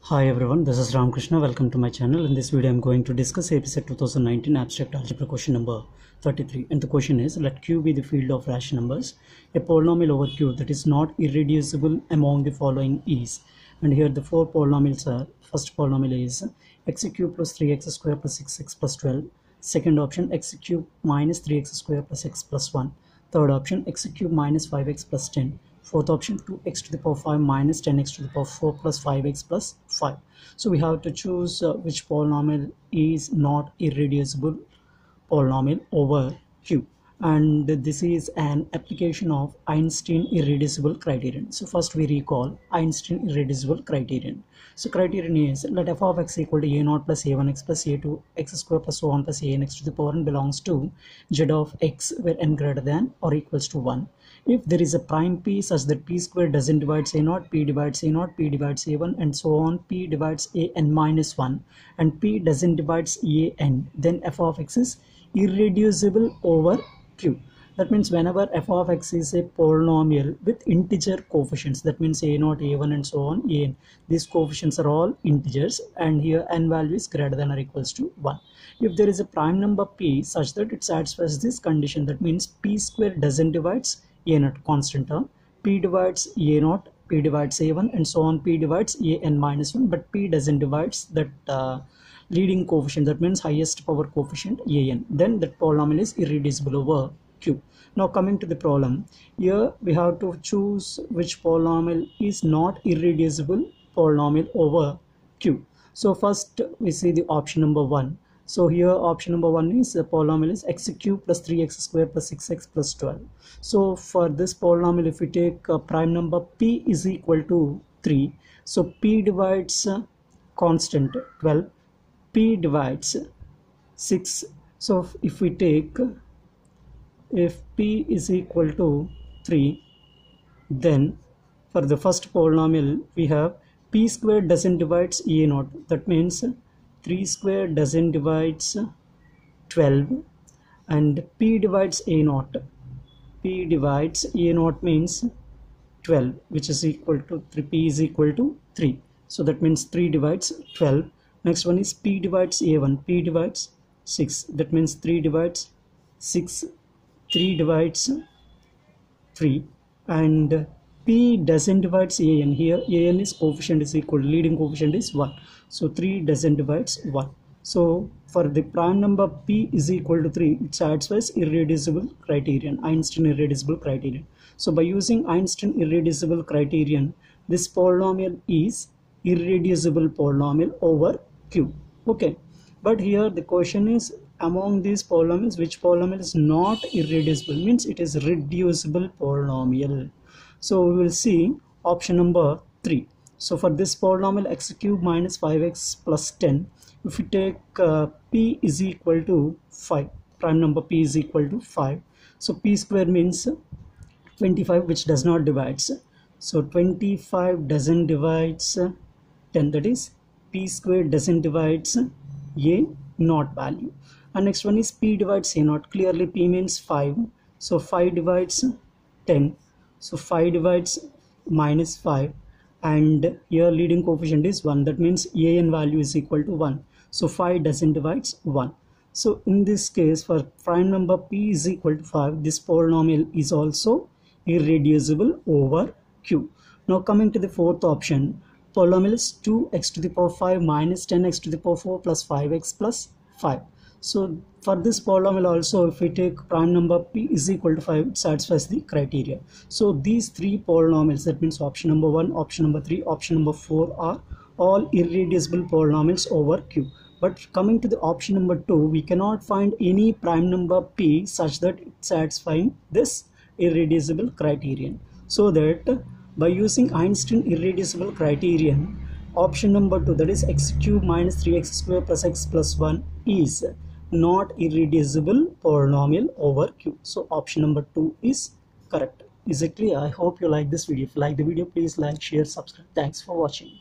Hi everyone, this is Ramkrishna. Welcome to my channel. In this video, I'm going to discuss APSET 2019 Abstract Algebra question number 33. And the question is, let Q be the field of rational numbers. A polynomial over Q that is not irreducible among the following is. And here the four polynomials are, first polynomial is x cube plus 3x square plus 6x plus 12. Second option, x cube minus 3x square plus x plus 1. Third option, x cube minus 5x plus 10. Fourth option, 2x to the power 5 minus 10x to the power 4 plus 5x plus 5. So we have to choose which polynomial is not irreducible polynomial over Q. And this is an application of Einstein irreducible criterion. So first we recall Einstein irreducible criterion. So criterion is, let f of x equal to a0 plus a1x plus a2 x square plus so on plus anx to the power n belongs to z of x where n greater than or equals to 1. If there is a prime p such that p square doesn't divide a0, p divides a0, p divides a1 and so on, p divides an minus 1 and p doesn't divide an, then f of x is irreducible over Q. That means whenever f of x is a polynomial with integer coefficients, that means a0, a1 and so on, an, these coefficients are all integers and here n value is greater than or equals to 1. If there is a prime number p such that it satisfies this condition, that means p square doesn't divide a0 constant term, p divides a0, p divides a1 and so on, p divides an minus 1, but p doesn't divide that leading coefficient, that means highest power coefficient an, then that polynomial is irreducible over Q. Now coming to the problem, here we have to choose which polynomial is not irreducible polynomial over Q. So first we see the option number 1. So here option number 1 is the polynomial is x cube plus 3x square plus 6x plus 12. So for this polynomial, if we take prime number p is equal to 3, so p divides constant 12, p divides 6. So if we take, if p is equal to 3, then for the first polynomial we have p square doesn't divide a0, that means 3 square doesn't divide 12 and p divides a0, p divides a0 means 12, which is equal to 3, p is equal to 3, so that means 3 divides 12. Next one is p divides a1, p divides 6, that means 3 divides 6, 3 divides 3 and p doesn't divide an, here an is coefficient is equal, leading coefficient is 1, so 3 doesn't divide 1. So for the prime number p is equal to 3, it satisfies irreducible criterion, Einstein irreducible criterion. So by using Einstein irreducible criterion, this polynomial is irreducible polynomial over Q. Okay, but here the question is, among these polynomials which polynomial is not irreducible, means it is reducible polynomial. So we will see option number 3. So for this polynomial x cube minus 5x plus 10, if we take p is equal to 5, prime number p is equal to 5, so p square means 25, which does not divide, so 25 doesn't divide 10, that is p square doesn't divide a naught value. And next one is p divides a naught, clearly p means 5, so 5 divides 10, so 5 divides minus 5 and here leading coefficient is 1, that means an value is equal to 1, so 5 doesn't divide 1. So in this case, for prime number p is equal to 5, this polynomial is also irreducible over Q. Now coming to the fourth option, polynomial is 2x to the power 5 minus 10x to the power 4 plus 5x plus 5. So for this polynomial also, if we take prime number p is equal to 5, it satisfies the criteria. So these three polynomials, that means option number 1, option number 3, option number 4 are all irreducible polynomials over Q. But coming to the option number 2, we cannot find any prime number p such that it satisfying this irreducible criterion. So that by using Einstein irreducible criterion, option number 2, that is x cube minus 3x square plus x plus 1 is not irreducible polynomial over Q. So option number 2 is correct. Is it clear? I hope you like this video. If you like the video, please like, share, subscribe. Thanks for watching.